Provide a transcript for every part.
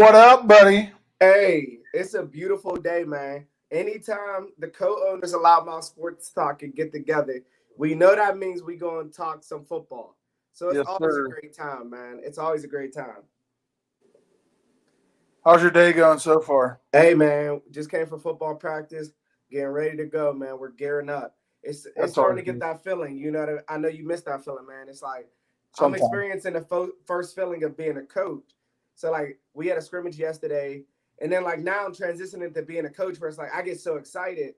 What up, buddy? Hey, it's a beautiful day, man. Anytime the co-owners of Loudmouth Sports Talk can get together, we know that means we going to talk some football. So it's Yes, always a sir. great time, man. It's always a great time. How's your day going so far? Hey, man, just came from football practice, getting ready to go, man. We're gearing up. It's That's starting always to get good. that feeling. I know you missed that feeling, man. It's like I'm Sometimes. experiencing the first feeling of being a coach. So like we had a scrimmage yesterday, and then like now I'm transitioning to being a coach. Where it's like I get so excited,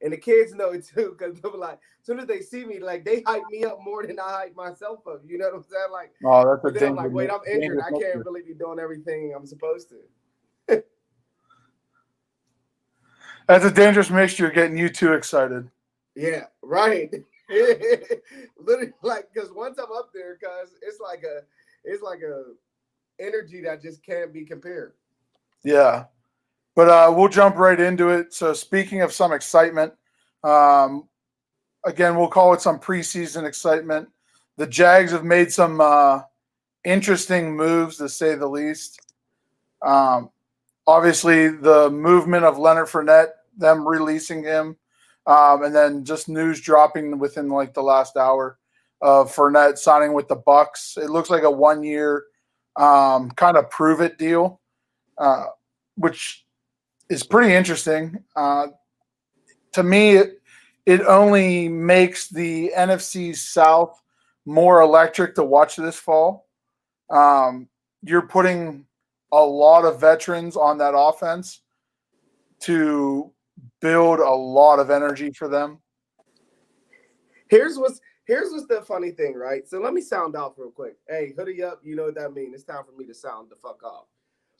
and the kids know it too because they're like, as soon as they see me, like they hype me up more than I hype myself up. You know what I'm saying? Like, Oh, that's but a then I'm like, wait, I'm injured. dangerous I can't mixture. really be doing everything I'm supposed to. That's a dangerous mixture getting you too excited. Yeah, right. Literally, like, because once I'm up there, cause it's like a energy that just can't be compared. Yeah. But we'll jump right into it. So, speaking of some excitement, um, again, we'll call it some preseason excitement. The Jags have made some interesting moves, to say the least. Um, Obviously, the movement of Leonard Fournette, them releasing him, and then just news dropping within like the last hour of Fournette signing with the Bucks. It looks like a 1 year kind of prove it deal, uh, which is pretty interesting. To me, it only makes the NFC South more electric to watch this fall. Um, you're putting a lot of veterans on that offense to build a lot of energy for them. Here's what's the funny thing, right? So let me sound off real quick. Hey, hoodie up, you know what that means. It's time for me to sound the fuck off.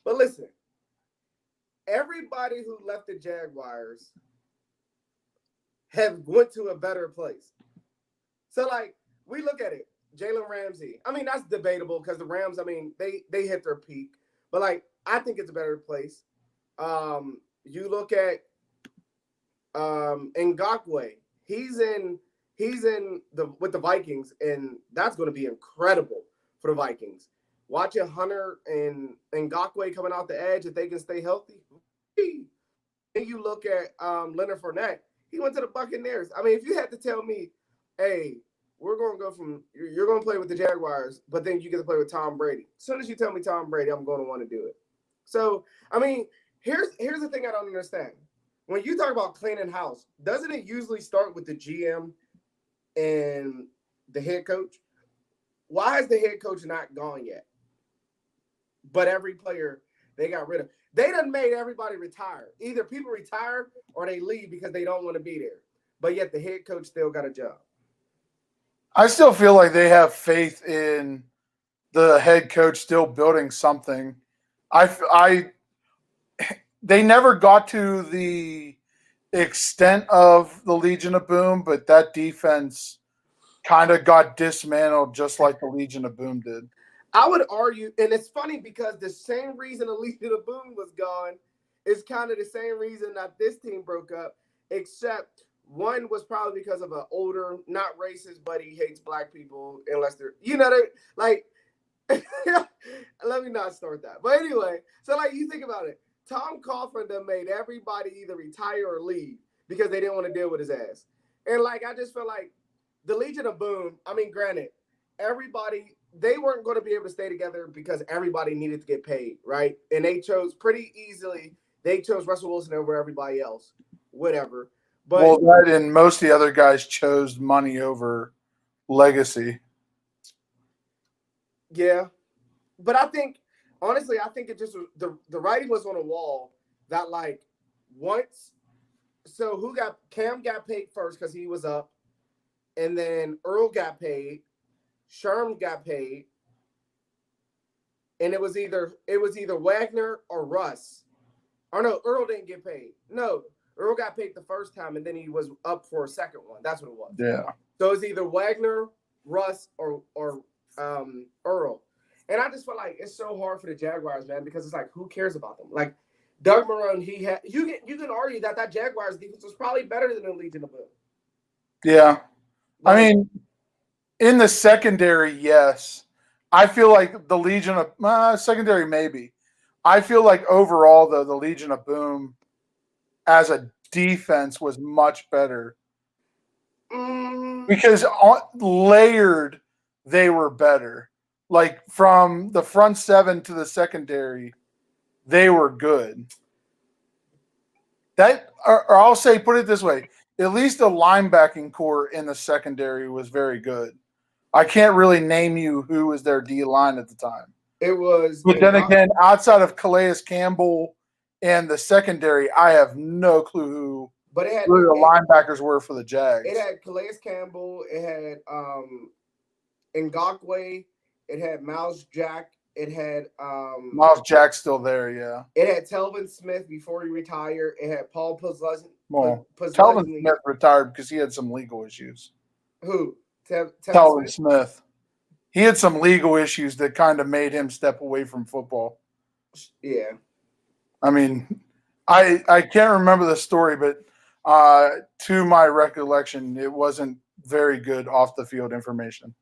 But listen, everybody who left the Jaguars have went to a better place. So like we look at it, Jalen Ramsey. I mean, that's debatable because the Rams, I mean, they hit their peak. But like I think it's a better place. You look at Ngakwe. He's in he's in the with the Vikings, and that's going to be incredible for the Vikings. Watching Hunter and Ngakwe coming out the edge if they can stay healthy. Then you look at Leonard Fournette. He went to the Buccaneers. I mean, if you had to tell me, hey, we're going to go from you're going to play with the Jaguars, but then you get to play with Tom Brady. As soon as you tell me Tom Brady, I'm going to want to do it. So, I mean, here's the thing I don't understand. When you talk about cleaning house, doesn't it usually start with the GM and the head coach? Why is the head coach not gone yet? But every player they got rid of. They done made everybody retire. Either people retire or they leave because they don't want to be there. But yet the head coach still got a job. I still feel like they have faith in the head coach still building something. I they never got to the extent of the Legion of Boom, but that defense kind of got dismantled just like the Legion of Boom did. I would argue, and it's funny because the same reason Alicia the Boom was gone is kind of the same reason that this team broke up, except one was probably because of an older, not racist, but he hates black people unless they're, like, let me not start that. But anyway, so like you think about it, Tom Coughlin done made everybody either retire or leave because they didn't want to deal with his ass. And like I just feel like the Legion of Boom, I mean, granted, everybody they weren't going to be able to stay together because everybody needed to get paid, right? And they chose pretty easily. They chose Russell Wilson over everybody else, whatever. Well, But that and most of the other guys chose money over legacy. yeah, but I think honestly, I think it just was the writing was on the wall that like once. So who got Cam got paid first because he was up, and then Earl got paid, Sherm got paid, and it was either Wagner or Russ. Or no, Earl didn't get paid. No, Earl got paid the first time, and then he was up for a second one. That's what it was. Yeah. So it's either Wagner, Russ, or Earl. And I just feel like it's so hard for the Jaguars, man, because it's like who cares about them? Like Doug Marone, he had you can argue that Jaguars defense was probably better than the Legion of Boom. Yeah. I Like, mean, in the secondary, yes. I feel like the Legion of secondary, maybe. I feel like overall, though, the Legion of Boom as a defense was much better because layered they were better. Like from the front seven to the secondary, they were good. That, or I'll say, put it this way: at least the linebacking core in the secondary was very good. I can't really name you who was their D line at the time. It was, But then again, outside of Calais Campbell and the secondary, I have no clue who but it had, the linebackers were for the Jags. It had Calais Campbell. It had Ngakwe. It had Miles Jack. It had Miles Jack's still there, yeah. It had Telvin Smith before he retired. It had Paul Posluszny. Well, Telvin Smith retired because he had some legal issues. Who? Telvin Smith. He had some legal issues that kind of made him step away from football. Yeah. I mean, I can't remember the story, but to my recollection, it wasn't very good off the field information.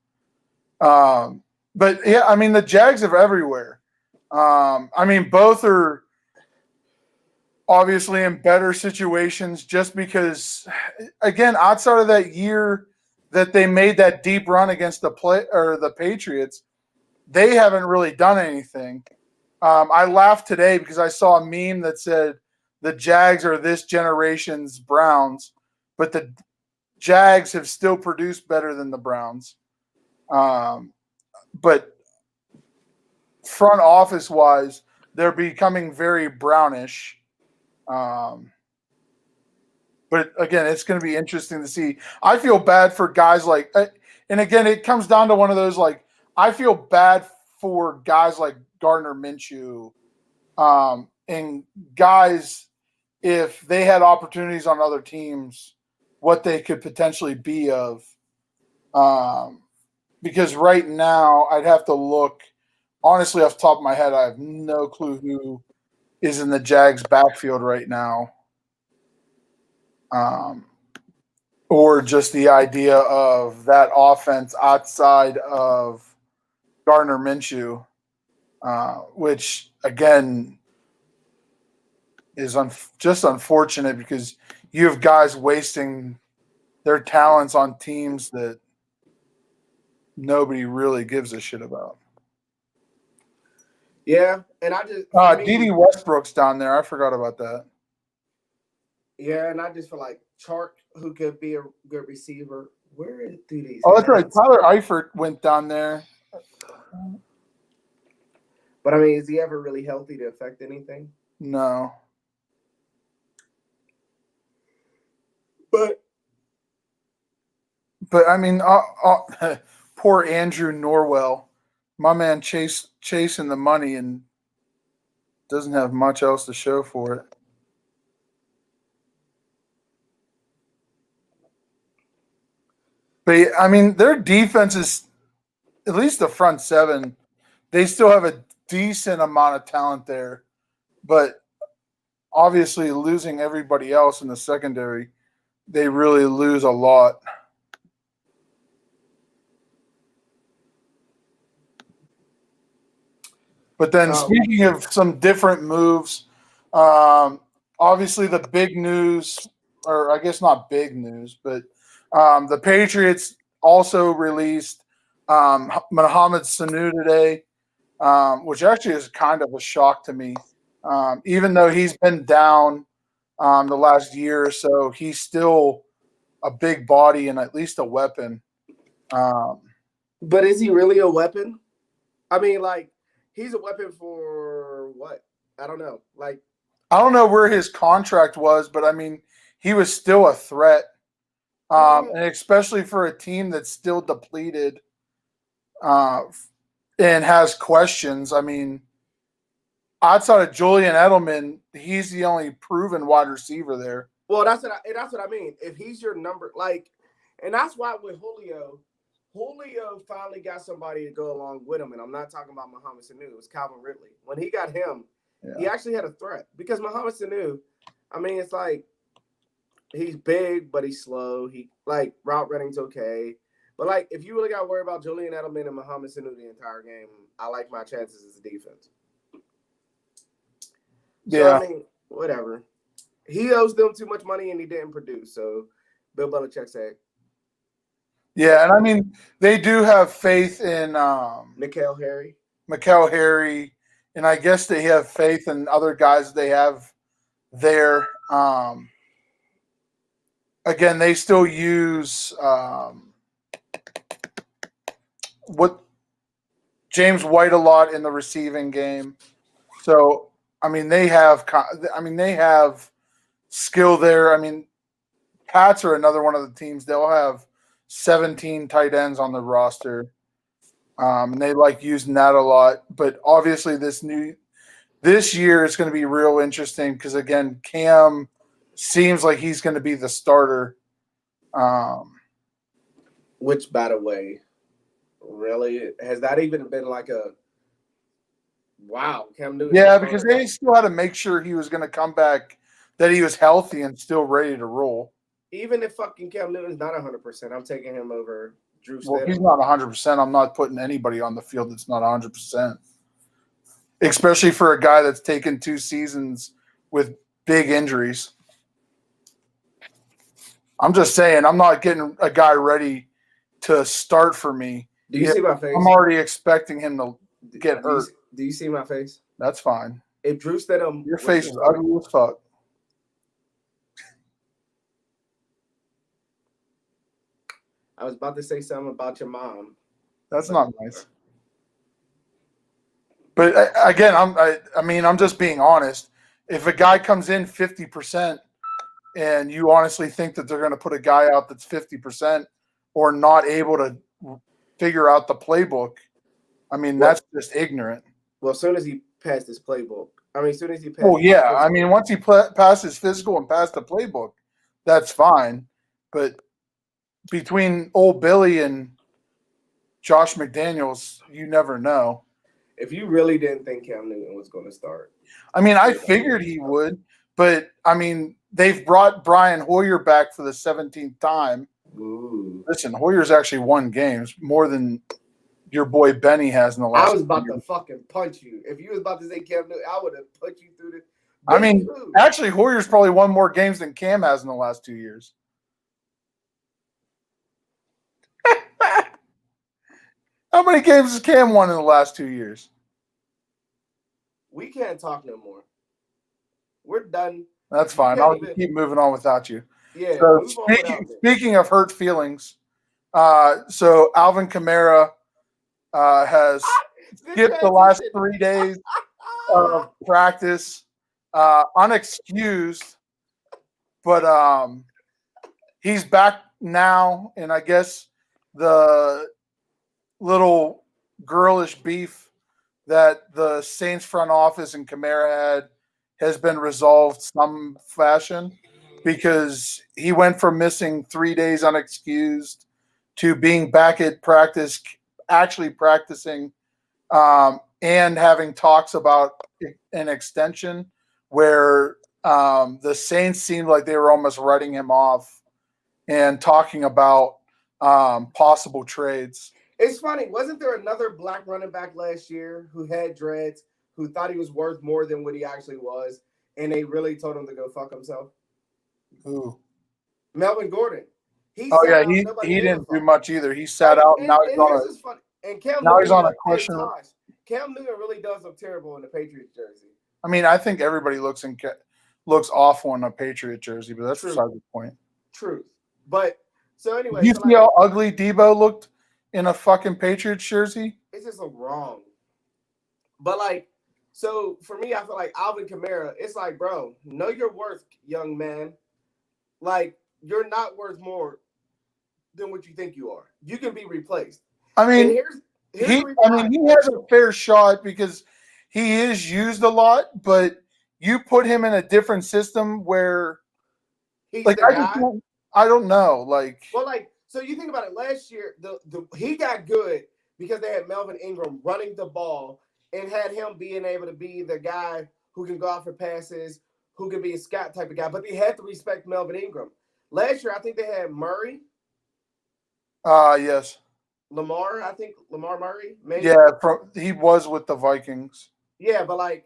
But yeah, I mean, the Jags are everywhere. I mean, both are obviously in better situations just because, again, outside of that year that they made that deep run against the Patriots, they haven't really done anything. I laughed today because I saw a meme that said the Jags are this generation's Browns, but the Jags have still produced better than the Browns. But front office wise, they're becoming very brownish. But again, it's going to be interesting to see. I feel bad for guys like, and again, it comes down to one of those, like, I feel bad for guys like Gardner Minshew, and guys, if they had opportunities on other teams, what they could potentially be of. Because right now, I'd have to look. Honestly, off the top of my head, I have no clue who is in the Jags backfield right now. Or just the idea of that offense outside of Gardner Minshew, which, again, is just unfortunate because you have guys wasting their talents on teams that nobody really gives a shit about. Yeah, and I just Dede Westbrook's down there. I forgot about that. Yeah, and I just feel like Chark, who could be a good receiver. Where do these? Oh, that's right. Tyler Eifert went down there. But I mean, is he ever really healthy to affect anything? No. But I mean, poor Andrew Norwell, my man, chasing the money and doesn't have much else to show for it. But I mean, their defense is, at least the front seven, they still have a decent amount of talent there. But obviously, losing everybody else in the secondary, they really lose a lot. But then, speaking of some different moves, obviously the big news, or I guess not big news, but the Patriots also released Mohamed Sanu today, which actually is kind of a shock to me. Even though he's been down the last year or so, he's still a big body and at least a weapon. But is he really a weapon? I mean, like, he's a weapon for what? I don't know. Like, I don't know where his contract was, but I mean, he was still a threat. And especially for a team that's still depleted and has questions. I mean, outside of Julian Edelman, he's the only proven wide receiver there. Well, that's what I mean. If he's your number, like, and that's why with Julio finally got somebody to go along with him. And I'm not talking about Mohamed Sanu. It was Calvin Ridley. When he got him, he actually had a threat because Mohamed Sanu, I mean, it's like, he's big, but he's slow. He, like, route running's okay. But, like, if you really got to worry about Julian Edelman and Mohamed Sanu the entire game, I like my chances as a defense. So Yeah. I mean, whatever. He owes them too much money and he didn't produce. So Bill Belichick said, Yeah, and I mean they do have faith in Nickel Harry. Mikael Harry, and I guess they have faith in other guys they have there. Again, they still use what James White a lot in the receiving game. So I mean they have skill there. I mean Pats are another one of the teams. They'll have 17 tight ends on the roster. And they like using that a lot. But obviously this year is going to be real interesting because again, Cam seems like he's going to be the starter. Which, by the way, really has that even been like a wow? Cam Newton. Yeah, because they still had to make sure he was going to come back, that he was healthy and still ready to roll. Even if fucking Cam Newton's not 100%, I'm taking him over Drew Stidham. Well, he's not 100%. I'm not putting anybody on the field that's not 100%. Especially for a guy that's taken 2 seasons with big injuries. I'm just saying, I'm not getting a guy ready to start for me. Do you see my face? I'm already expecting him to get hurt. Do you see my face? That's fine. If Drew Stidham, Your face is ugly as fuck. I was about to say something about your mom. That's not nice. But again, I'm just being honest. If a guy comes in 50% and you honestly think that they're going to put a guy out that's 50% or not able to figure out the playbook, I mean, that's just ignorant. Well, as soon as he passed his playbook, as soon as he passed. Well, yeah. I mean, once he passes physical and passed the playbook, that's fine. But between old Billy and Josh McDaniels, you never know. If you really didn't think Cam Newton was going to start. I mean, I figured he would, but I mean, they've brought Brian Hoyer back for the 17th time. Ooh. Listen, Hoyer's actually won games more than your boy Benny has in the last. I was about to fucking punch you. If you was about to say Cam Newton, I would have put you through the. I mean, actually, Hoyer's probably won more games than Cam has in the last 2 years. How many games has Cam won in the last 2 years? We can't talk no more. We're done. That's fine. I'll keep moving on without you. Yeah. So speaking of hurt feelings, so Alvin Kamara has skipped the last 3 days of practice, unexcused, but he's back now, and I guess the little girlish beef that the Saints front office and Kamara had has been resolved some fashion, because he went from missing 3 days unexcused to being back at practice, actually practicing, and having talks about an extension where the Saints seemed like they were almost writing him off and talking about possible trades. It's funny. Wasn't there another black running back last year who had dreads, who thought he was worth more than what he actually was, and they really told him to go fuck himself? Who? Melvin Gordon. He didn't do much either. He sat out, and now he's on a question. Cam Newton really does look terrible in the Patriots jersey. I mean, I think everybody looks awful in a Patriot jersey, but that's beside the point. Truth. But so anyway, you see how ugly Debo looked in a fucking Patriots jersey? It just looked wrong. But so for me, I feel like Alvin Kamara, it's like, bro, know your worth, young man. You're not worth more than what you think you are. You can be replaced. I mean, he has a fair shot because he is used a lot, but you put him in a different system where I don't know. So you think about it, last year, he got good because they had Melvin Ingram running the ball and had him being able to be the guy who can go out for passes, who can be a scout type of guy, but they had to respect Melvin Ingram. Last year, I think they had Murray. Yes. Lamar Murray. Maybe. Yeah, he was with the Vikings. Yeah, but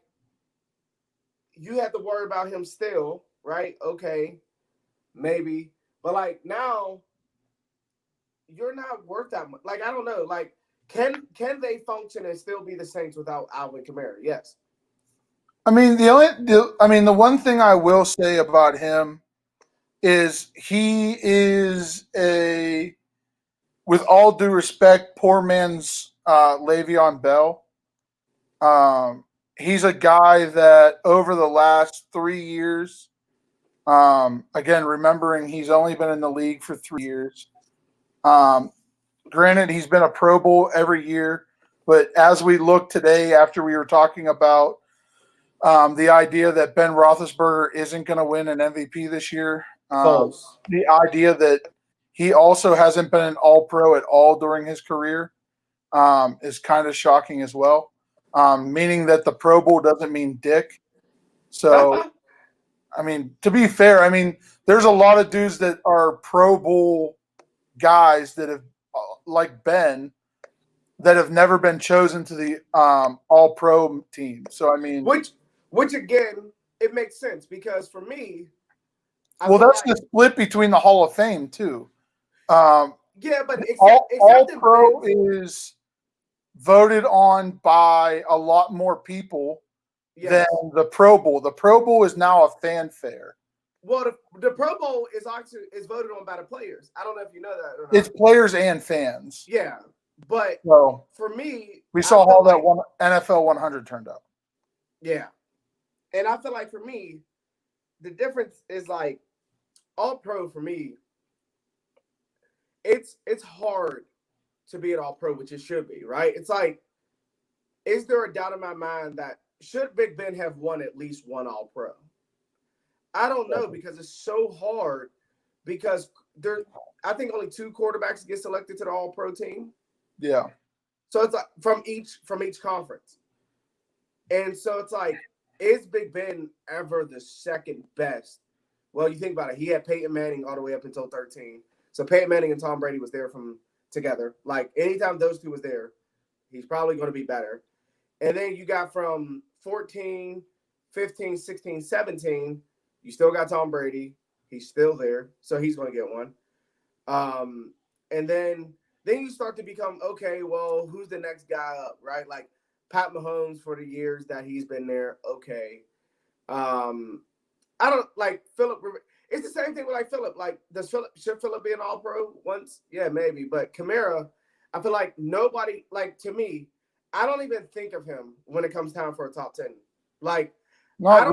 you have to worry about him still, right? Okay, maybe, but like now, you're not worth that much. Like I don't know, like can they function and still be the Saints without Alvin Kamara? Yes. I mean, the one thing I will say about him is he is with all due respect, poor man's Le'Veon Bell. He's a guy that over the last 3 years, again, remembering he's only been in the league for 3 years. Granted, he's been a Pro Bowl every year, but as we look today, after we were talking about the idea that Ben Roethlisberger isn't going to win an MVP this year, False. the idea that he also hasn't been an All-Pro at all during his career is kind of shocking as well. Meaning that the Pro Bowl doesn't mean dick. So, I mean, to be fair, I mean, there's a lot of dudes that are Pro Bowl guys that have, like Ben, that have never been chosen to the All-Pro team. So, I mean, which again, it makes sense because for me, well, that's the split between the Hall of Fame too. Yeah, but All-Pro is voted on by a lot more people than the Pro Bowl. The Pro Bowl is now a fanfare. Well, the Pro Bowl is voted on by the players. I don't know if you know that or not. It's players and fans. Yeah, but so for me, we saw how that one NFL 100 turned out. Yeah, and I feel like for me, the difference is like All-Pro for me. It's hard to be an All-Pro, which it should be, right? It's like, is there a doubt in my mind that should Big Ben have won at least one All-Pro? I don't know because it's so hard because I think only 2 quarterbacks get selected to the All-Pro team. Yeah. So it's like from each conference. And so it's like, is Big Ben ever the second best? Well, you think about it. He had Peyton Manning all the way up until 13. So Peyton Manning and Tom Brady was there from together. Like anytime those two was there, he's probably going to be better. And then you got from 14, 15, 16, 17, you still got Tom Brady. He's still there. So he's going to get one. And then you start to become, okay, well, who's the next guy up, right? Like Pat Mahomes for the years that he's been there. Okay. I don't like Philip. It's the same thing with like Philip. Like, should Philip be an All-Pro once? Yeah, maybe. But Kamara, I feel like nobody, like to me, I don't even think of him when it comes time for a top 10. Like, no,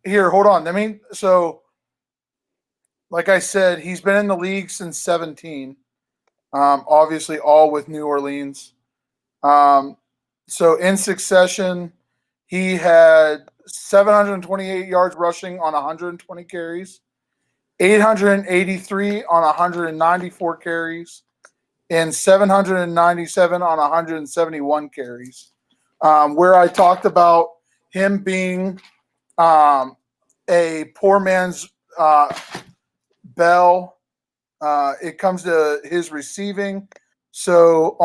here, hold on. I mean, so like I said, he's been in the league since 17. Obviously, all with New Orleans. So in succession, he had 728 yards rushing on 120 carries, 883 on 194 carries, and 797 on 171 carries. Where I talked about him being a poor man's Bell, it comes to his receiving. So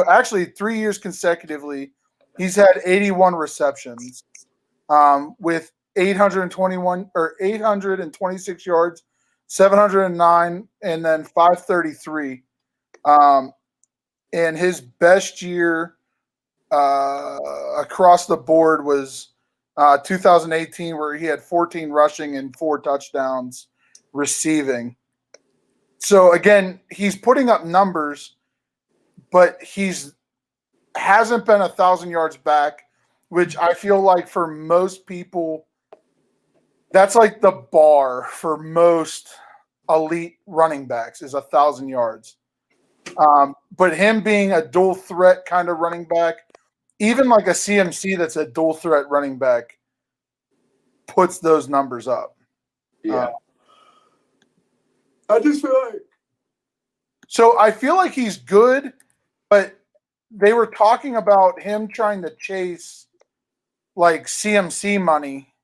actually 3 years consecutively, he's had 81 receptions with 826 yards, 709, and then 533. And his best year across the board was 2018, where he had 14 rushing and 4 touchdowns receiving. So again, he's putting up numbers, but hasn't been 1,000 yards back, which I feel like for most people, that's like the bar for most elite running backs is 1,000 yards. But him being a dual threat kind of running back, even like a CMC that's a dual threat running back, puts those numbers up. Yeah. I just feel like. So I feel like he's good, but they were talking about him trying to chase like CMC money.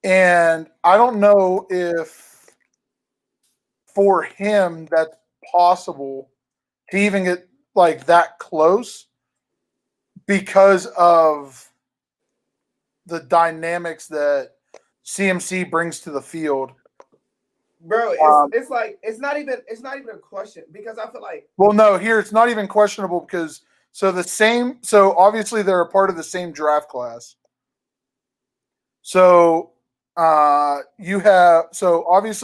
And I don't know if for him that's possible to even get like that close because of the dynamics that CMC brings to the field. Bro, it's like it's not even a question because I feel like Well, no, here it's not even questionable because so obviously they're a part of the same draft class. So obviously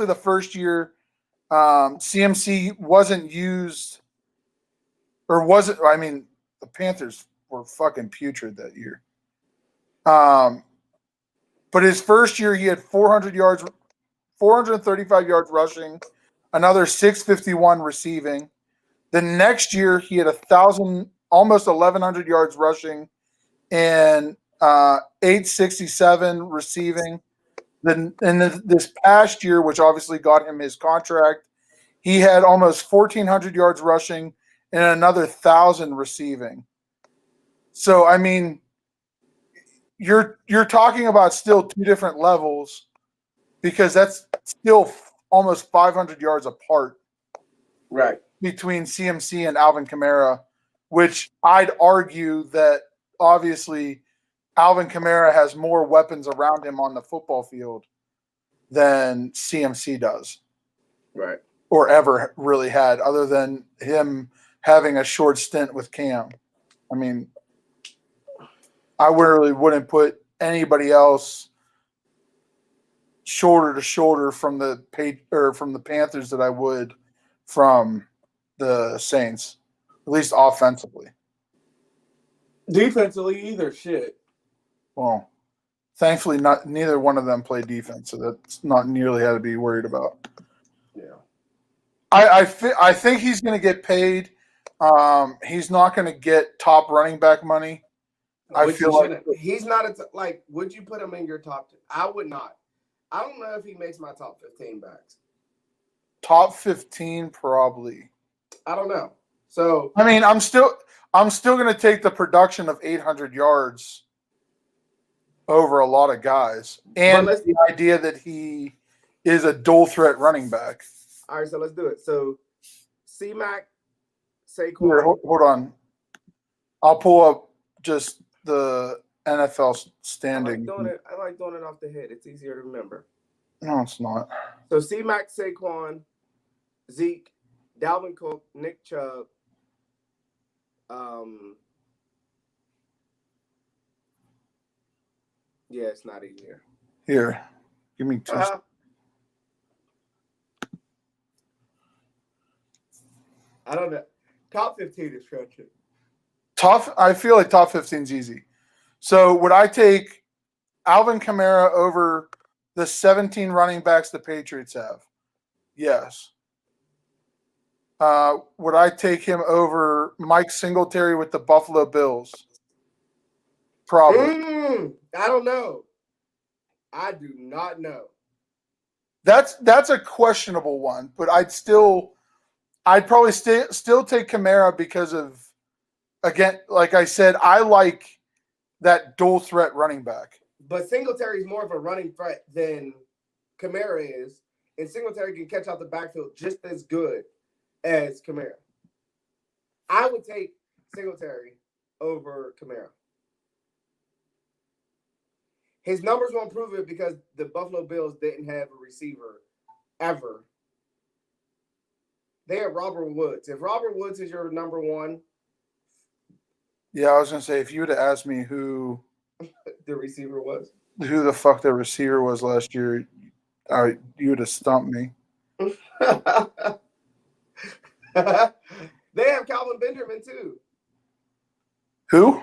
the first year CMC wasn't used or wasn't. I mean, the Panthers were fucking putrid that year. But his first year he had 400 yards, 435 yards rushing, another 651 receiving. The next year he had 1,000, almost 1,100 yards rushing, and 867 receiving. Then this past year, which obviously got him his contract, he had almost 1,400 yards rushing and another 1,000 receiving. So I mean, you're talking about still two different levels because that's still almost 500 yards apart, right between CMC and Alvin Kamara, which I'd argue that obviously Alvin Kamara has more weapons around him on the football field than CMC does. Right. Or ever really had, other than him having a short stint with Cam. I mean, I really wouldn't put anybody else shoulder to shoulder from the Panthers that I would from the Saints, at least offensively. Defensively, either shit. Well, thankfully, neither one of them play defense, so that's not nearly how to be worried about. Yeah. I think he's going to get paid. He's not going to get top running back money. I feel like he's not like. Would you put him in your top 10? I would not. I don't know if he makes my top 15 backs. Top 15, probably. I don't know. So I mean, I'm still going to take the production of 800 yards over a lot of guys, and the idea that he is a dual threat running back. All right, so let's do it. So, C-Mac, Saquon. Here, hold on. I'll pull up just the NFL standing. I like doing it off the head. It's easier to remember. No, it's not. So, C-Mac, Saquon, Zeke, Dalvin Cook, Nick Chubb, yeah, it's not easier. Here, give me two. I don't know. Top 15 is stretching. I feel like top 15 is easy. So would I take Alvin Kamara over the 17 running backs the Patriots have? Yes. Would I take him over Mike Singletary with the Buffalo Bills? Probably. I don't know. I do not know. That's a questionable one, but I'd probably still take Kamara because of, again, like I said, I like that dual threat running back. But Singletary is more of a running threat than Kamara is, and Singletary can catch out the backfield just as good as Kamara. I would take Singletary over Kamara. His numbers won't prove it because the Buffalo Bills didn't have a receiver ever. They have Robert Woods. If Robert Woods is your number one. Yeah, I was going to say, if you would have asked me who the receiver was, who the fuck the receiver was last year, you would have stumped me. They have Calvin Benjamin too. Who?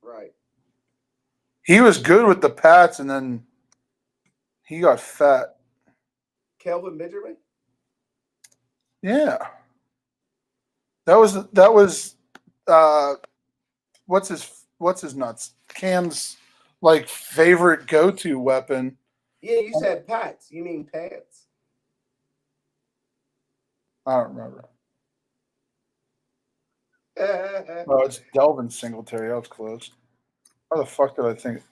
Right. He was good with the Pats, and then he got fat. Calvin Benjamin? Yeah. That was what's his nuts? Cam's like favorite go-to weapon. Yeah, you said Pats. You mean pants? I don't remember. Oh, it's Delvin Singletary. That was close. How the fuck did I think?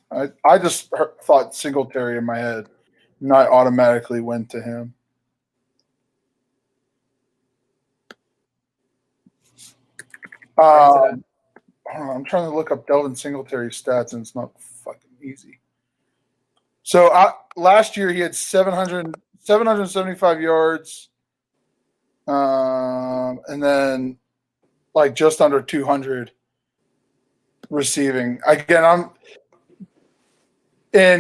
I just thought Singletary in my head, and I automatically went to him. I'm trying to look up Delvin Singletary's stats, and it's not fucking easy. So last year he had 775 yards, and then like just under 200 receiving. Again,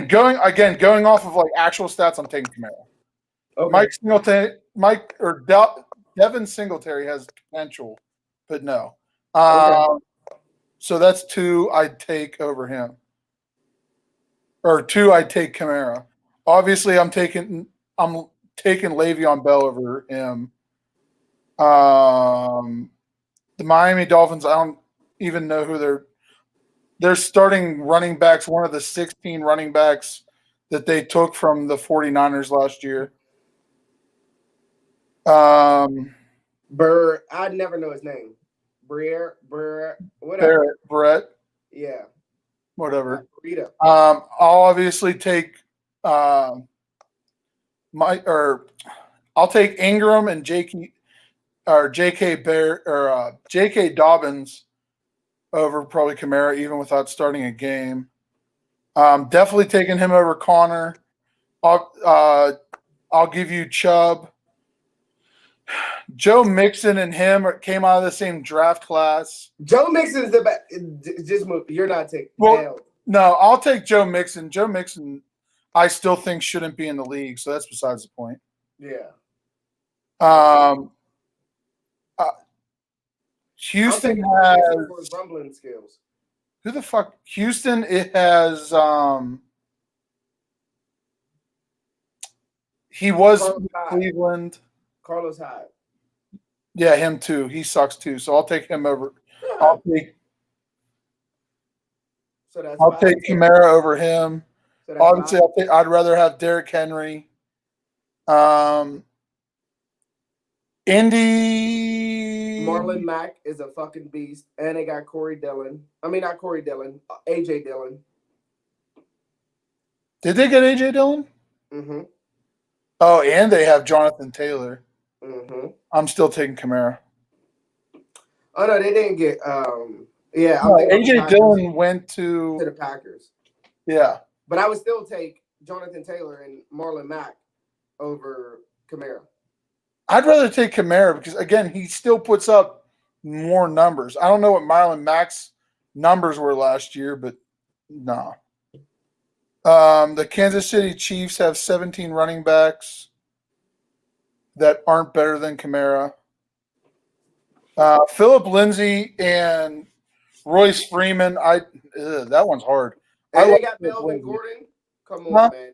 going off of like actual stats, I'm taking Kamara. Okay. Devin Singletary has potential, but no. Okay. So that's 2 I'd take over him, or 2 I'd take Kamara. Obviously, I'm taking Le'Veon Bell over him. The Miami Dolphins, I don't even know who they're starting running backs, one of the 16 running backs that they took from the 49ers last year. I'd never know his name. Whatever. Brett. Yeah. Whatever. Burrito. I'll obviously take I'll take Ingram and J.K. Dobbins over probably Kamara, even without starting a game. Definitely taking him over Connor. I'll give you Chubb. Joe Mixon and him came out of the same draft class. Joe Mixon's the best. Just move. You're not taking. Well, no, I'll take Joe Mixon. Joe Mixon, I still think shouldn't be in the league, so that's besides the point. Yeah. Houston has rumbling skills. Who the fuck? Houston, it has he was Cleveland. Carlos Hyde. Yeah, him too. He sucks too. So I'll take him over. I'll take Kamara over him. So obviously, I'd rather have Derrick Henry. Indy. Marlon Mack is a fucking beast, and they got Corey Dillon. I mean, not Corey Dillon. AJ Dillon. Did they get AJ Dillon? Mm-hmm. Oh, and they have Jonathan Taylor. Mm-hmm. I'm still taking Kamara. Oh no, they didn't get. Yeah, AJ Dillon went to the Packers. Yeah, but I would still take Jonathan Taylor and Marlon Mack over Kamara. I'd rather take Kamara because again, he still puts up more numbers. I don't know what Marlon Mack's numbers were last year, but no. The Kansas City Chiefs have 17 running backs that aren't better than Kamara. Philip Lindsay and Royce Freeman. That one's hard. And they got Melvin Gordon. Come on, man.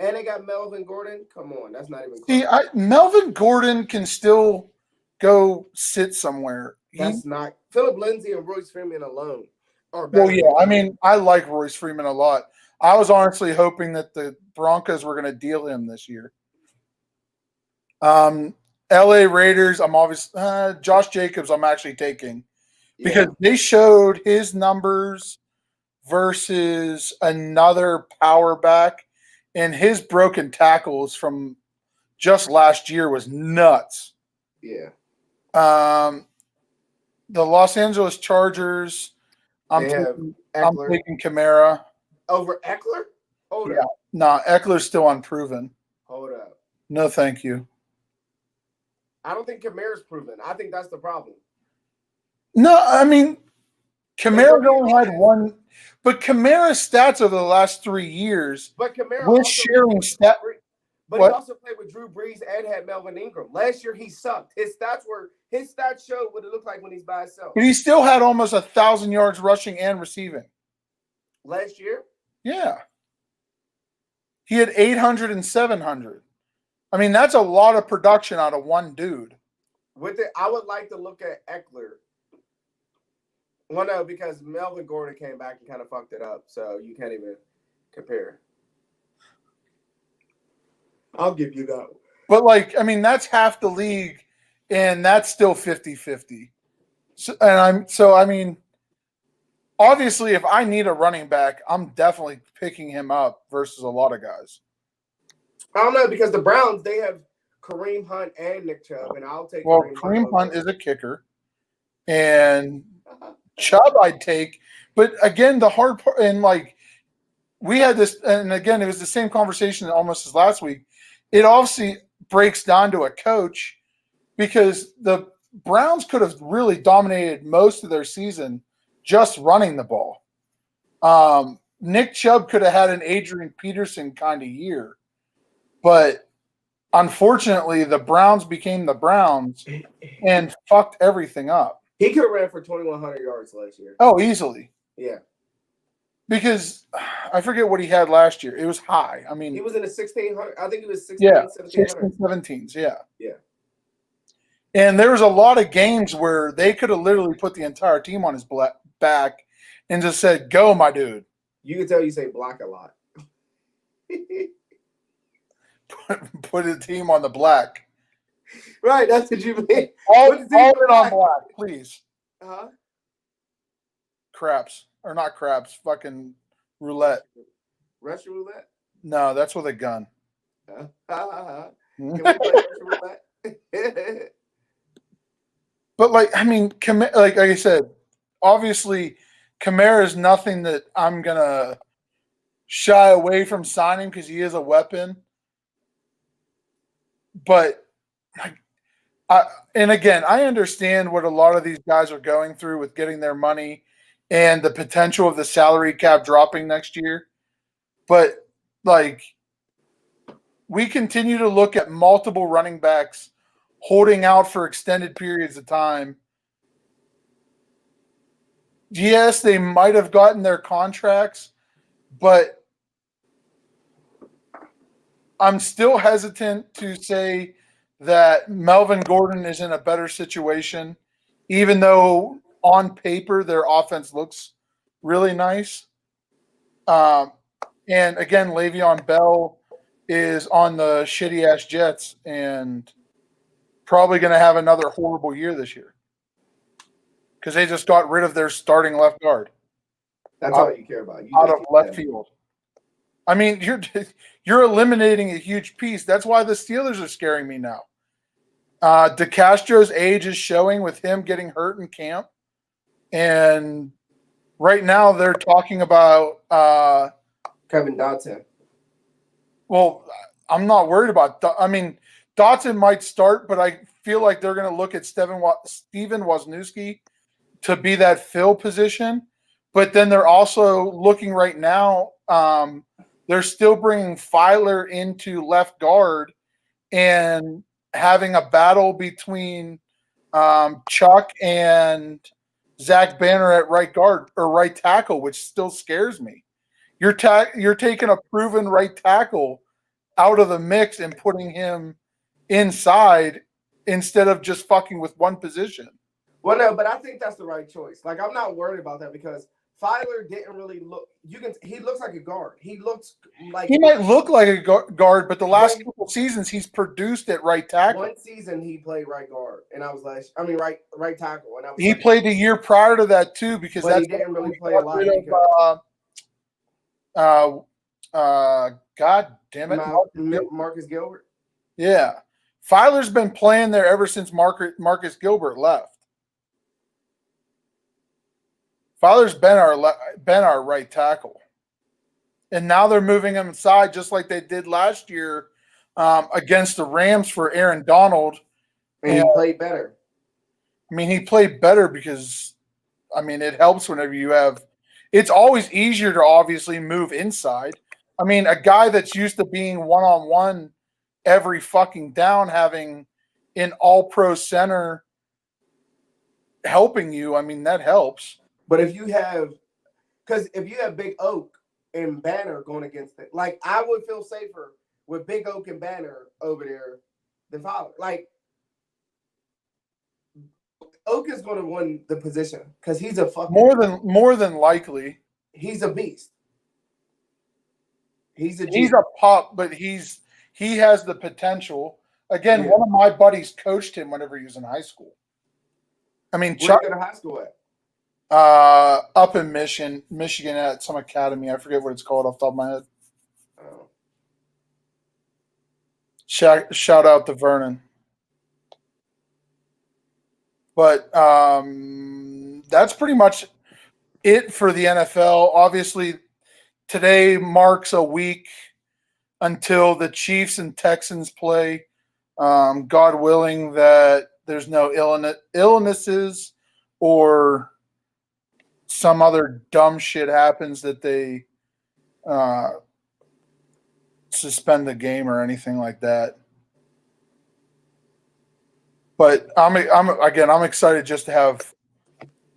And they got Melvin Gordon. Come on, that's not even close. See, Melvin Gordon can still go sit somewhere. That's not Philip Lindsay and Royce Freeman alone are better. Well, yeah. I mean, I like Royce Freeman a lot. I was honestly hoping that the Broncos were going to deal him this year. LA Raiders, I'm obviously Josh Jacobs. I'm actually taking because they showed his numbers versus another power back, and his broken tackles from just last year was nuts. Yeah. The Los Angeles Chargers. I'm taking Kamara over Eckler. Hold up. No, Eckler's still unproven. Hold up. No, thank you. I don't think Kamara's proven. I think that's the problem. No, I mean, Kamara only had one, but Kamara's stats over the last 3 years. But Kamara we're sharing stats. But he also played with Drew Brees and had Melvin Ingram. Last year he sucked. His stats showed what it looked like when he's by himself. But he still had almost 1,000 yards rushing and receiving. Last year? Yeah. He had 800 and 700. I mean, that's a lot of production out of one dude. I would like to look at Eckler. Well, no, because Melvin Gordon came back and kind of fucked it up, so you can't even compare. I'll give you that. But, I mean, that's half the league, and that's still 50-50. So, I mean, obviously, if I need a running back, I'm definitely picking him up versus a lot of guys. I don't know, because the Browns, they have Kareem Hunt and Nick Chubb, and I'll take Kareem Hunt is a kicker, and Chubb I'd take. But, again, the hard part, and, we had this, and again, it was the same conversation almost as last week. It obviously breaks down to a coach because the Browns could have really dominated most of their season just running the ball. Nick Chubb could have had an Adrian Peterson kind of year, but unfortunately, the Browns became the Browns and fucked everything up. He could have ran for 2,100 yards last year. Oh, easily. Yeah. Because I forget what he had last year. It was high. I mean, he was in the 1,600. I think he was 16, yeah, 1,700. 16, 17s, yeah. Yeah. And there was a lot of games where they could have literally put the entire team on his back and just said, "Go, my dude." You can tell you say black a lot. Put the team on the black. Right, that's what you mean. All in on black, please. Huh? Craps. Or not craps, fucking roulette. Russian roulette? No, that's with a gun. Can we play Russian roulette? But like I said, obviously Kamara is nothing that I'm gonna shy away from signing because he is a weapon. But and again, I understand what a lot of these guys are going through with getting their money and the potential of the salary cap dropping next year. But like, we continue to look at multiple running backs holding out for extended periods of time. Yes, they might have gotten their contracts, but I'm still hesitant to say that Melvin Gordon is in a better situation, even though on paper their offense looks really nice. And again, Le'Veon Bell is on the shitty-ass Jets and probably going to have another horrible year this year because they just got rid of their starting left guard. That's all you care about. Out of left field. I mean, you're eliminating a huge piece. That's why the Steelers are scaring me now. DeCastro's age is showing with him getting hurt in camp. And right now they're talking about Kevin Dotson. Well, I'm not worried about Dotson might start, but I feel like they're going to look at Steven Wisniewski to be that fill position. But then they're also looking right now, they're still bringing Filer into left guard and having a battle between Chuck and Zach Banner at right guard or right tackle, which still scares me. You're taking a proven right tackle out of the mix and putting him inside instead of just fucking with one position. Well, no, but I think that's the right choice. Like, I'm not worried about that because Filer didn't really look. He looks like a guard. He might look like a guard, but the last couple seasons he's produced at right tackle. One season he played right guard, and right tackle, and he played the year prior to that too because he didn't really play a lot. God damn it, Marcus Gilbert. Yeah, Filer's been playing there ever since Marcus Gilbert left. Filer's been our right tackle, and now they're moving him inside just like they did last year against the Rams for Aaron Donald. And he played better. I mean, he played better because, it helps whenever you have. It's always easier to obviously move inside. I mean, a guy that's used to being one-on-one every fucking down, having an all-pro center helping you, that helps. But if you have Big Oak and Banner going against it, like I would feel safer with Big Oak and Banner over there than Fowler. Like Oak is going to win the position because he's a fucking more than likely. He's a beast. He's a pup, but he has the potential. Again, one of my buddies coached him whenever he was in high school. Chuck in high school at? Up in Michigan at some academy. I forget what it's called off the top of my head. Oh. Shout out to Vernon. But that's pretty much it for the NFL. Obviously, today marks a week until the Chiefs and Texans play. God willing that there's no illnesses or some other dumb shit happens that they suspend the game or anything like that. But I'm excited just to have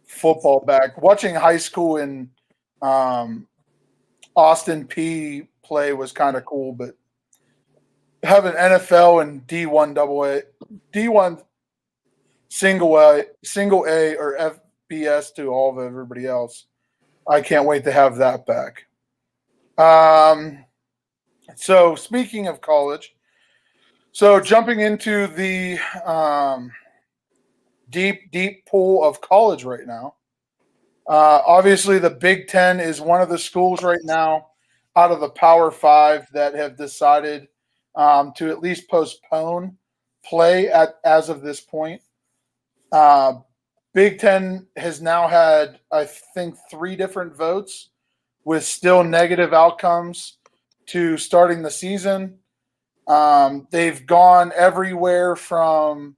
football back. Watching high school in Austin P play was kind of cool, but having NFL and D1 single A or FBS to all of everybody else, I can't wait to have that back. So speaking of college, so jumping into the deep pool of college right now. Obviously, the Big Ten is one of the schools right now out of the Power Five that have decided to at least postpone play as of this point. Big Ten has now had, I think, 3 different votes with still negative outcomes to starting the season. They've gone everywhere from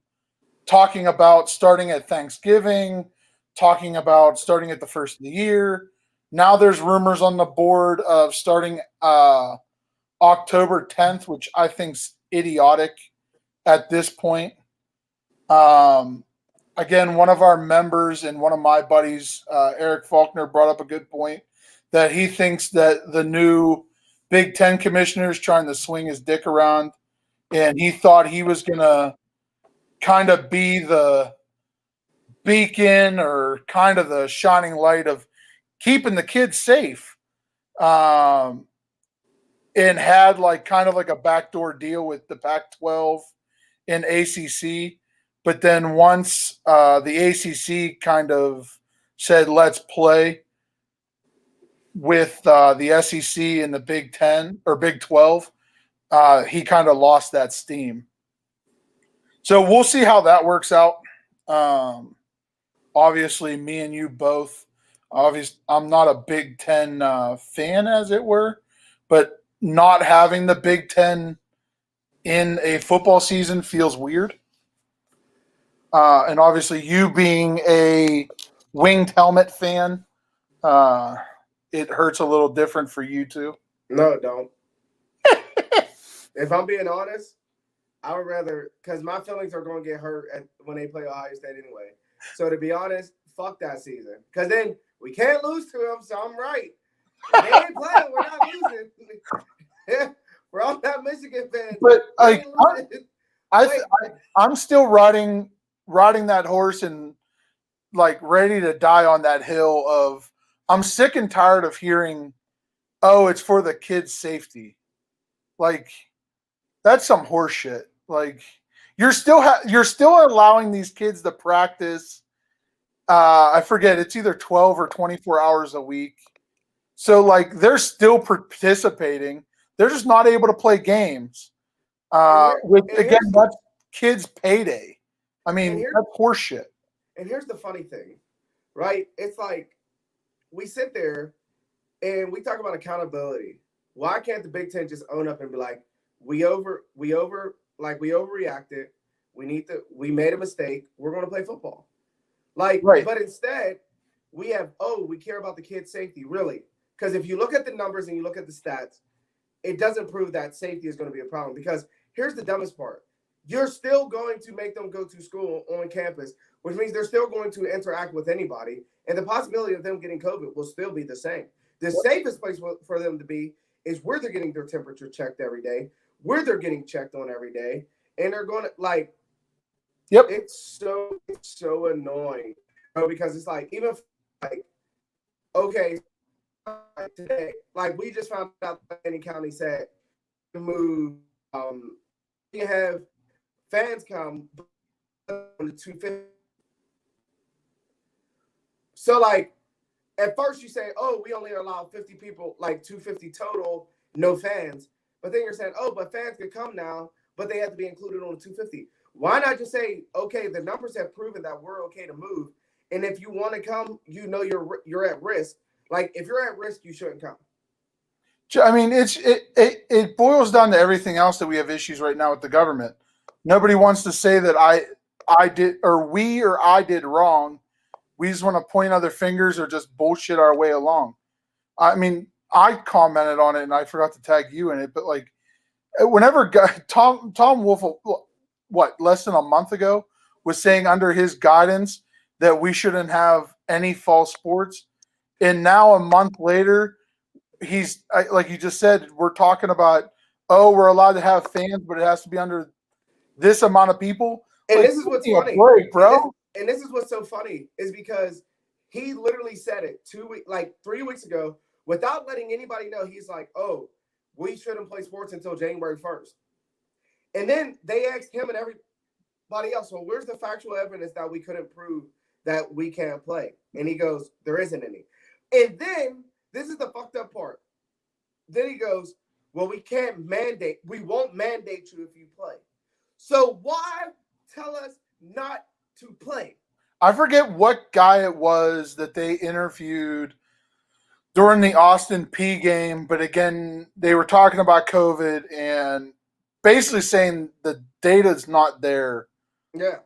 talking about starting at Thanksgiving, talking about starting at the first of the year. Now there's rumors on the board of starting October 10th, which I think's idiotic at this point. Again, one of our members and one of my buddies, Eric Faulkner, brought up a good point that he thinks that the new Big Ten commissioner is trying to swing his dick around, and he thought he was going to kind of be the beacon or kind of the shining light of keeping the kids safe, and had like kind of like a backdoor deal with the Pac-12 and ACC. But then once the ACC kind of said, let's play with the SEC and the Big 10 or Big 12, he kind of lost that steam. So we'll see how that works out. Obviously, me and you both. I'm not a Big Ten fan, as it were, but not having the Big Ten in a football season feels weird. And obviously, you being a winged helmet fan, it hurts a little different for you too. No, it don't. If I'm being honest, I would rather, because my feelings are going to get hurt when they play Ohio State anyway. So to be honest, fuck that season. Because then we can't lose to them, so I'm right. If they ain't playing, we're not losing. We're all that Michigan fans. But I'm still riding that horse and like ready to die on that hill of I'm sick and tired of hearing, oh, it's for the kids' safety. Like that's some horse shit. Like you're still allowing these kids to practice. I forget, it's either 12 or 24 hours a week. So like they're still participating. They're just not able to play games. Again, that's kids' payday. I mean, that's horse shit. And here's the funny thing, right? It's like we sit there and we talk about accountability. Why can't the Big Ten just own up and be like, we overreacted. We made a mistake. We're going to play football. Like, right. But instead, we care about the kids' safety, really. Because if you look at the numbers and you look at the stats, it doesn't prove that safety is going to be a problem. Because here's the dumbest part. You're still going to make them go to school on campus, which means they're still going to interact with anybody. And the possibility of them getting COVID will still be the same. The safest place for them to be is where they're getting their temperature checked every day, where they're getting checked on every day. And they're going to, like, yep. It's so annoying. Because it's like, even like, okay, today, like we just found out that Any County said to move, you have fans come on the 250. So like at first you say, oh, we only allow 50 people, like 250 total, no fans. But then you're saying, oh, but fans can come now, but they have to be included on the 250. Why not just say, okay, the numbers have proven that we're okay to move. And if you want to come, you know you're at risk. Like if you're at risk, you shouldn't come. I mean, it boils down to everything else that we have issues right now with the government. Nobody wants to say that I did or I did wrong. We just want to point other fingers or just bullshit our way along. I mean, I commented on it and I forgot to tag you in it, but like whenever Tom Wolf, what, less than a month ago, was saying under his guidance that we shouldn't have any fall sports, and now a month later, he's like you just said, we're talking about, oh, we're allowed to have fans, but it has to be under this amount of people. And like, this is what's funny, break, bro. And this is what's so funny is because he literally said it 3 weeks ago without letting anybody know. He's like, oh, we shouldn't play sports until January 1st. And then they asked him and everybody else, well, where's the factual evidence that we couldn't prove that we can't play? And he goes, there isn't any. And then this is the fucked up part. Then he goes, well, we won't mandate you if you play. So why tell us not to play? I forget what guy it was that they interviewed during the Austin P game, but again, they were talking about COVID and basically saying the data's not there. Yeah.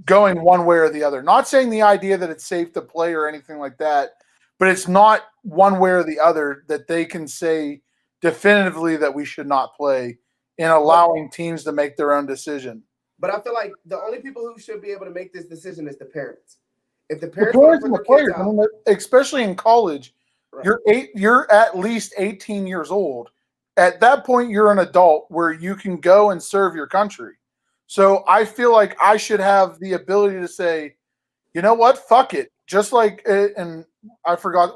Going one way or the other. Not saying the idea that it's safe to play or anything like that, but it's not one way or the other that they can say definitively that we should not play in allowing teams to make their own decision. But I feel like the only people who should be able to make this decision is the parents. If the The parents players and want the to put their players, kids out, I mean, especially in college, right. you're at least 18 years old. At that point, you're an adult where you can go and serve your country. So I feel like I should have the ability to say, you know what, fuck it. Just like, and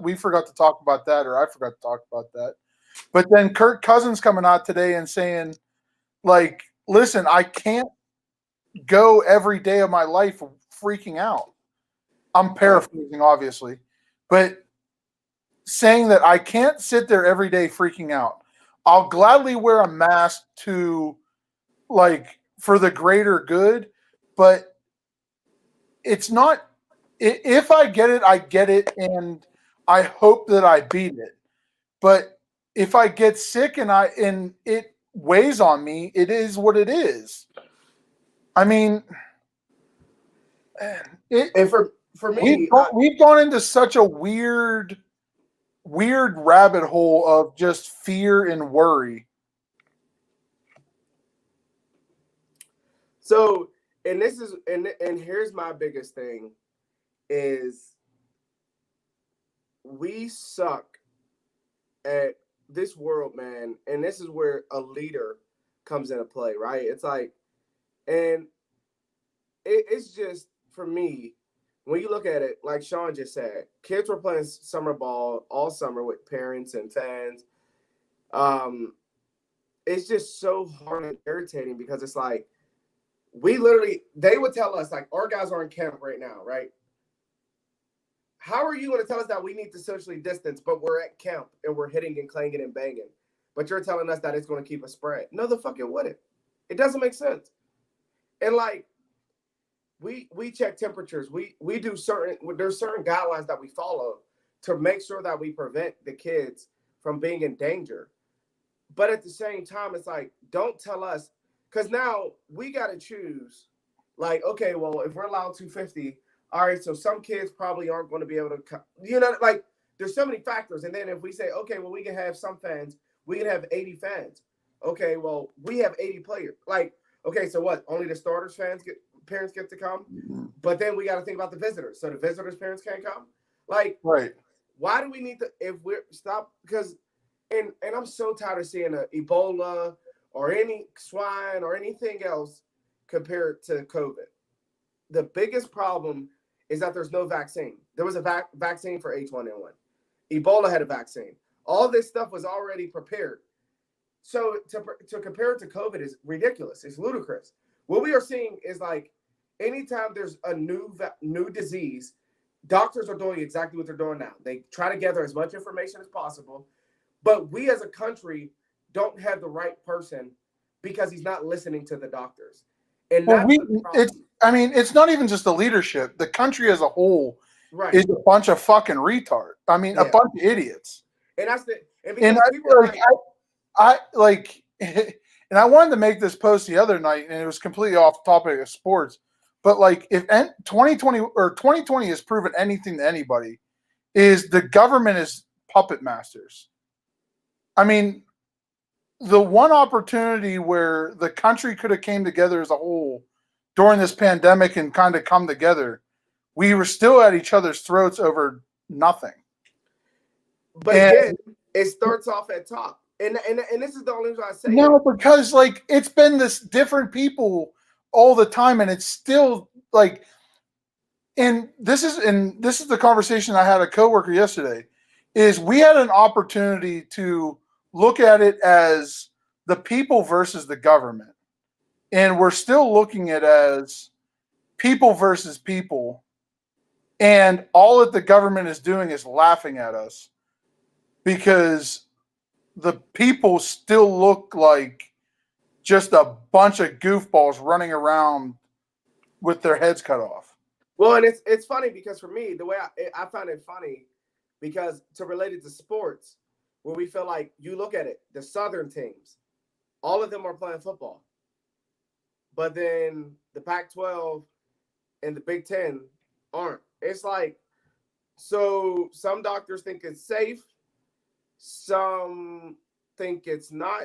we forgot to talk about that, or I forgot to talk about that. But then Kirk Cousins coming out today and saying, like, listen, I can't go every day of my life freaking out. I'm paraphrasing, obviously, but saying that I can't sit there every day freaking out. I'll gladly wear a mask to, like, for the greater good, but it's not. If I get it, I get it, and I hope that I beat it. But if I get sick and it weighs on me, it is what it is. I mean, And for me, we've gone into such a weird rabbit hole of just fear and worry. So, and this is and here's my biggest thing is we suck at this world, man, and this is where a leader comes into play, right? It's like, and it's just, for me, when you look at it, like Sean just said, kids were playing summer ball all summer with parents and fans. It's just so hard and irritating because it's like, they would tell us, like, our guys are in camp right now, right? How are you going to tell us that we need to socially distance, but we're at camp and we're hitting and clanging and banging, but you're telling us that it's going to keep a spread? No, the fuck it wouldn't. It doesn't make sense. And like, we check temperatures. We do there's certain guidelines that we follow to make sure that we prevent the kids from being in danger. But at the same time, it's like, don't tell us, because now we got to choose, like, okay, well, if we're allowed 250, all right, so some kids probably aren't going to be able to, like, there's so many factors. And then if we say, okay, well, we can have some fans, we can have 80 fans. Okay, well, we have 80 players. Like, okay, so what? Only the starters' parents get to come? But then we got to think about the visitors. So the visitors' parents can't come? Like, right. Why do we need to, if we're, stop, because, and I'm so tired of seeing Ebola or any swine or anything else compared to COVID. The biggest problem is that there's no vaccine. There was a vaccine for H1N1. Ebola had a vaccine. All this stuff was already prepared. So to compare it to COVID is ridiculous. It's ludicrous. What we are seeing is, like, anytime there's a new disease, doctors are doing exactly what they're doing now. They try to gather as much information as possible, but we as a country don't have the right person because he's not listening to the doctors. And it's not even just the leadership. The country as a whole is a bunch of fucking retards. I mean, a bunch of idiots. And And And because people are I like, and I wanted to make this post the other night, and it was completely off topic of sports. But like, if 2020 or 2020 has proven anything to anybody, is the government is puppet masters. I mean, the one opportunity where the country could have came together as a whole during this pandemic and kind of come together, we were still at each other's throats over nothing. but And again, it starts off at top. And this is the only reason I say no, it. because like it's been this different people all the time, and it's still like, and this is the conversation I had a coworker yesterday. Is we had an opportunity to look at it as the people versus the government, and we're still looking at it as people versus people, and all that the government is doing is laughing at us because the people still look like just a bunch of goofballs running around with their heads cut off. Well, and it's funny because for me, the way I find it funny because to relate it to sports, where we feel like you look at it, the Southern teams, all of them are playing football. But then the Pac-12 and the Big Ten aren't. It's like, so some doctors think it's safe. Some think it's not.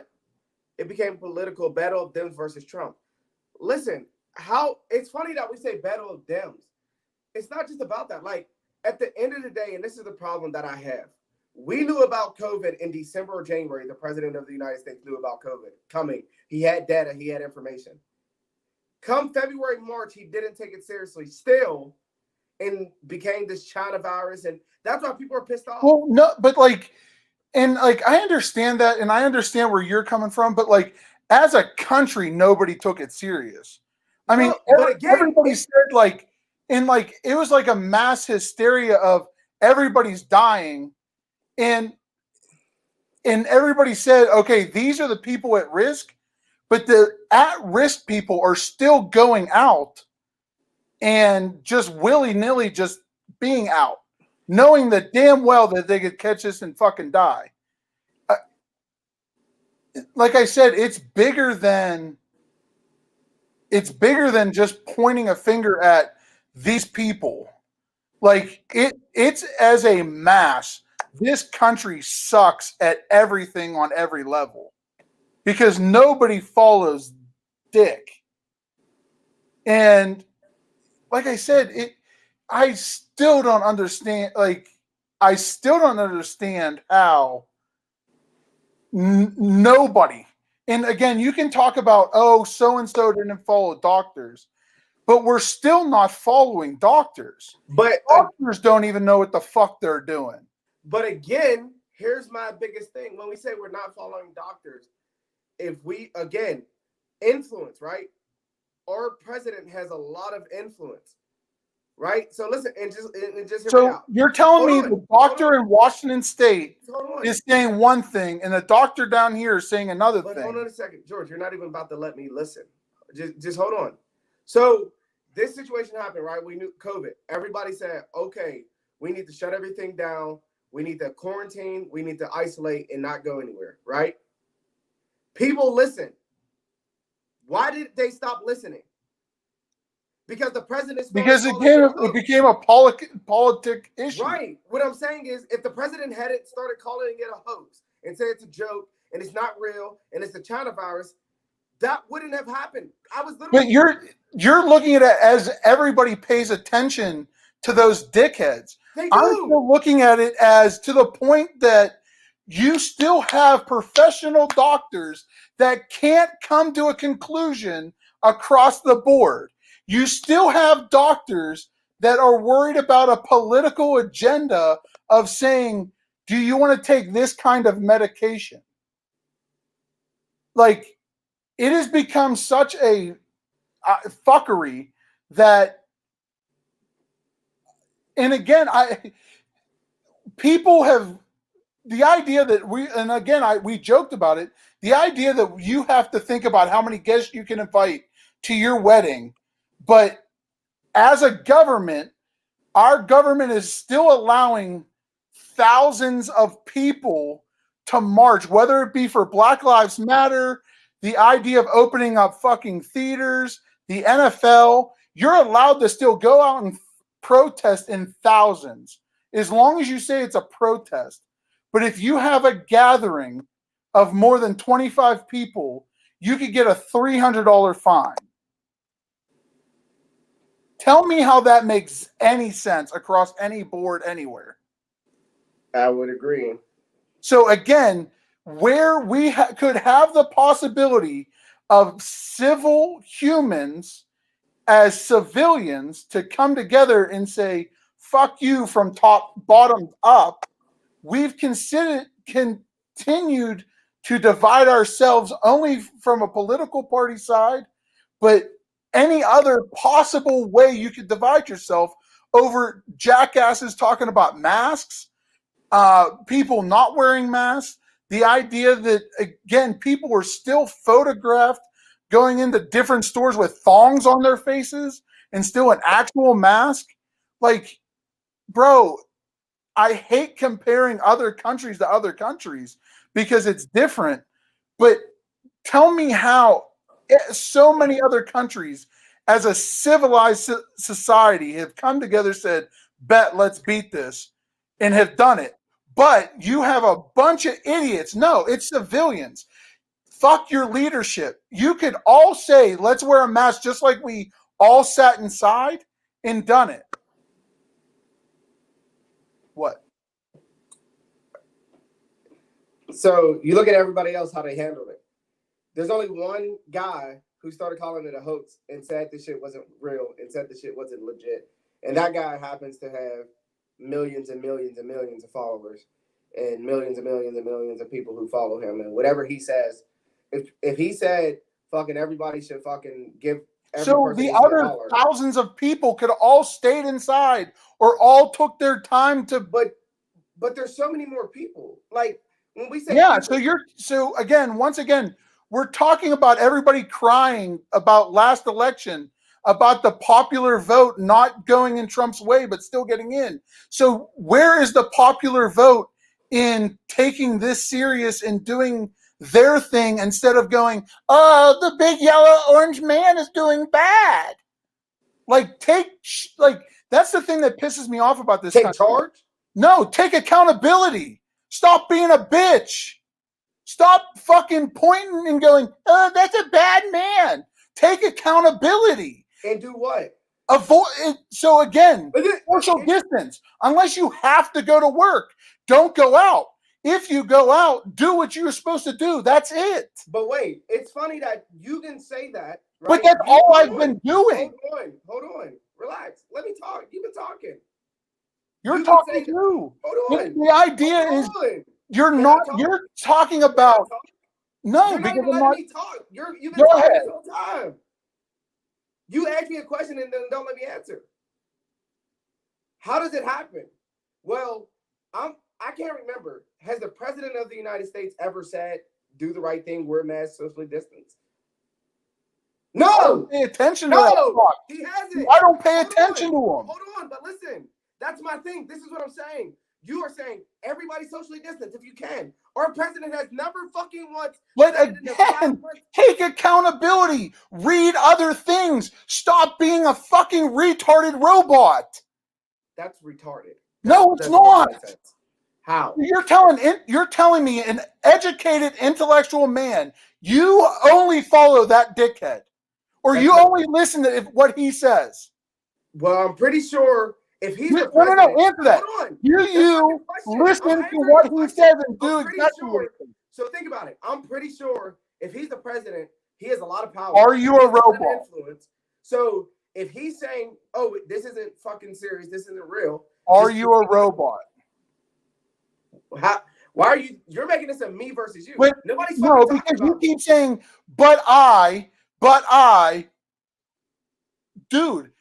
It became a political battle of Dems versus Trump. Listen, it's funny that we say battle of Dems. It's not just about that. Like, at the end of the day, and this is the problem that I have, we knew about COVID in December or January. The president of the United States knew about COVID coming. He had data. He had information. Come February, March, he didn't take it seriously still and became this China virus. And that's why people are pissed off. Well, no, but like, and like, I understand that, and I understand where you're coming from, but like, as a country, nobody took it serious. I mean, but again, everybody said like, and like, it was like a mass hysteria of everybody's dying, and everybody said, okay, these are the people at risk, but the at-risk people are still going out and just willy-nilly just being out, knowing that damn well that they could catch this and fucking die. Like I said, it's bigger than just pointing a finger at these people. Like it's as a mass, this country sucks at everything on every level because nobody follows dick. And like I said, I still don't understand. Like, I still don't understand how nobody. And again, you can talk about, oh, so and so didn't follow doctors, but we're still not following doctors. But doctors don't even know what the fuck they're doing. But again, here's my biggest thing. When we say we're not following doctors, if we, again, influence, right? Our president has a lot of influence, right? So listen, and just hear me out. You're telling me the doctor in Washington State is saying one thing, and the doctor down here is saying another thing. Hold on a second, George. You're not even about to let me listen. Just hold on. So this situation happened, right? We knew COVID. Everybody said, okay, we need to shut everything down. We need to quarantine. We need to isolate and not go anywhere, right? People listen. Why did they stop listening? Because the president it became a politic issue. Right. What I'm saying is, if the president hadn't started calling it a hoax and said it's a joke and it's not real and it's the China virus, that wouldn't have happened. But you're looking at it as everybody pays attention to those dickheads. They do. I'm still looking at it as to the point that you still have professional doctors that can't come to a conclusion across the board. You still have doctors that are worried about a political agenda of saying, do you want to take this kind of medication? Like, it has become such a fuckery that, and again, people have, the idea that we joked about it, the idea that you have to think about how many guests you can invite to your wedding, but as a government, our government is still allowing thousands of people to march, whether it be for Black Lives Matter, the idea of opening up fucking theaters, the NFL, you're allowed to still go out and protest in thousands, as long as you say it's a protest. But if you have a gathering of more than 25 people, you could get a $300 fine. Tell me how that makes any sense across any board anywhere. I would agree. So again, where we could have the possibility of civil humans as civilians to come together and say, fuck you from bottom up, we've continued to divide ourselves only from a political party side, but any other possible way you could divide yourself over jackasses talking about masks, people not wearing masks, the idea that, again, people were still photographed going into different stores with thongs on their faces and still an actual mask. Like, bro, I hate comparing other countries to other countries because it's different, but tell me how so many other countries as a civilized society have come together, said, bet, let's beat this, and have done it. But you have a bunch of idiots. No, it's civilians. Fuck your leadership. You could all say, let's wear a mask just like we all sat inside and done it. What? So you look at everybody else, how they handled it. There's only one guy who started calling it a hoax and said this shit wasn't real and said this shit wasn't legit. And that guy happens to have millions and millions and millions of followers and millions and millions and millions of people who follow him. And whatever he says, if he said fucking everybody should fucking give every so person the each other $1, thousands of people could have all stayed inside or all took their time to. but there's so many more people. Like when we say Yeah, people, so again, once again, we're talking about everybody crying about last election, about the popular vote not going in Trump's way, but still getting in. So where is the popular vote in taking this serious and doing their thing instead of going, oh, the big yellow orange man is doing bad? Like, that's the thing that pisses me off about this take country. charge? No, take accountability. Stop being a bitch. Stop fucking pointing and going, oh, that's a bad man. Take accountability. And do what? Avoid it. So again, social distance. Unless you have to go to work, don't go out. If you go out, do what you're supposed to do. That's it. But wait, it's funny that you can say that, right? But that's all I've been doing. Hold on. Relax. Let me talk. You've been talking. You're talking too. Hold on. The idea is you're talking about. No, you're because not I'm letting not. me talk. You've been Go talking ahead. this whole time. You ask me a question and then don't let me answer. How does it happen? Well, I can't remember. Has the president of the United States ever said, do the right thing, wear masks, socially distance? No! I don't pay attention to that talk. He hasn't. I don't pay attention to him. Hold on, but listen. That's my thing. This is what I'm saying. You are saying everybody socially distance if you can. Our president has never fucking once. But again, take accountability. Read other things. Stop being a fucking retarded robot. That's retarded. No, it's not. How? You're telling me, an educated intellectual man, you only follow that dickhead, or you only listen to what he says. Well, I'm pretty sure. If he's no, answer that. Hold on. You listen to what he says and do exactly what he says. So think about it. I'm pretty sure if he's the president, he has a lot of power. Are you a robot? Influence. So if he's saying, "Oh, this isn't fucking serious. This isn't real," are you a robot? How? Why are you? You're making this a me versus you. Nobody's no, because you keep saying, "But I," dude.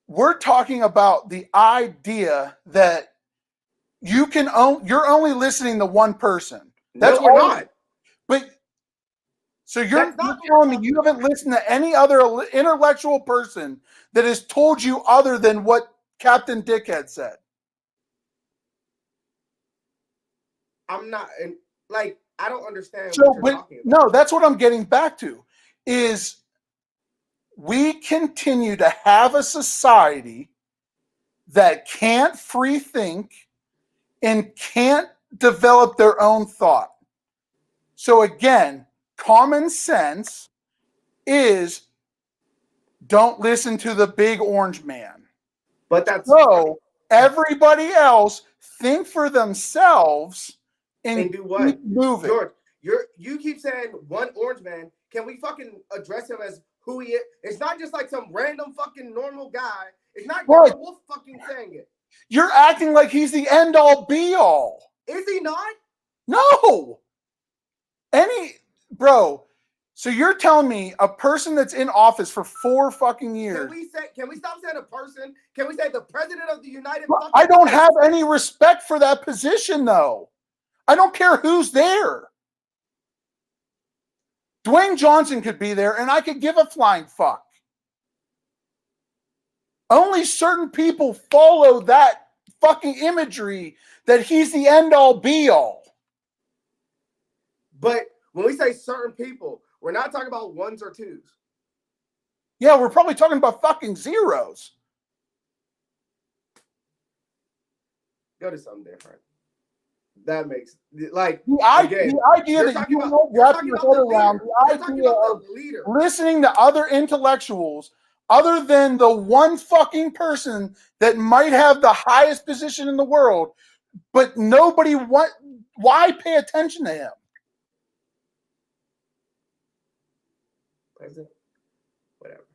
We're talking about the idea that you're only listening to one person. That's no, we're not. But so you're telling me you haven't listened to any other intellectual person that has told you other than what Captain Dickhead said. I'm not, and like, I don't understand So, what you're but talking about. no, that's what I'm getting back to. Is we continue to have a society that can't free think and can't develop their own thought. So again, common sense is don't listen to the big orange man. But that's So everybody else think for themselves and and do what? keep moving. George, you keep saying one orange man. Can we fucking address him as who he is? It's not just like some random fucking normal guy. It's not Right. Wolf fucking saying it. You're acting like he's the end all be all. Is he not? No. Bro, so you're telling me a person that's in office for 4 fucking years. Can we stop saying a person? Can we say the president of the United Well, fucking I don't States? have any respect for that position, though. I don't care who's there. Dwayne Johnson could be there, and I could give a flying fuck. Only certain people follow that fucking imagery that he's the end all be all. But when we say certain people, we're not talking about ones or twos. Yeah, we're probably talking about fucking zeros. Go to something different. That makes like the idea that you won't wrap your head around the idea of listening to other intellectuals other than the one fucking person that might have the highest position in the world, but nobody why pay attention to him? President? Whatever.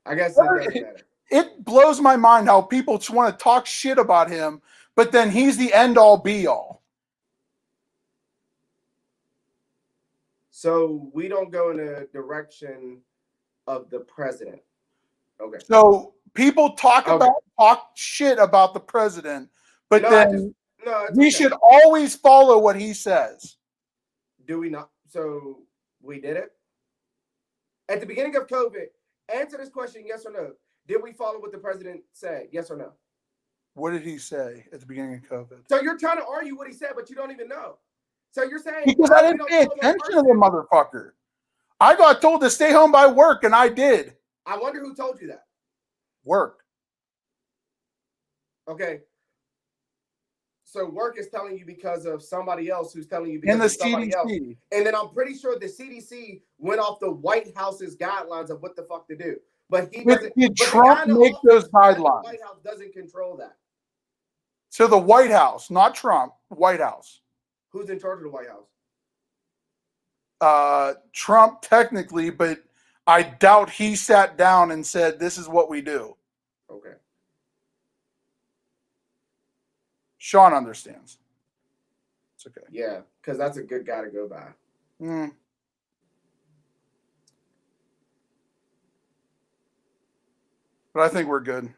I guess it doesn't matter. It blows my mind how people just want to talk shit about him, but then he's the end all be all. So we don't go in a direction of the president. Okay. So people talk shit about the president, but we should always follow what he says. Do we not? So we did it at the beginning of COVID. Answer this question: yes or no. Did we follow what the president said? Yes or no? What did he say at the beginning of COVID? So you're trying to argue what he said, but you don't even know. So you're saying because I didn't pay attention to the motherfucker. I got told to stay home by work, and I did. I wonder who told you that. Work. Okay. So work is telling you because of somebody else who's telling you because of somebody CDC. Else. And then I'm pretty sure the CDC went off the White House's guidelines of what the fuck to do. But he doesn't. Did Trump make those guidelines? The White House doesn't control that. So the White House, not Trump, White House. Who's in charge of the White House? Trump technically, but I doubt he sat down and said, "This is what we do." Okay. Sean understands. It's okay. Yeah, because that's a good guy to go by. But I think we're good.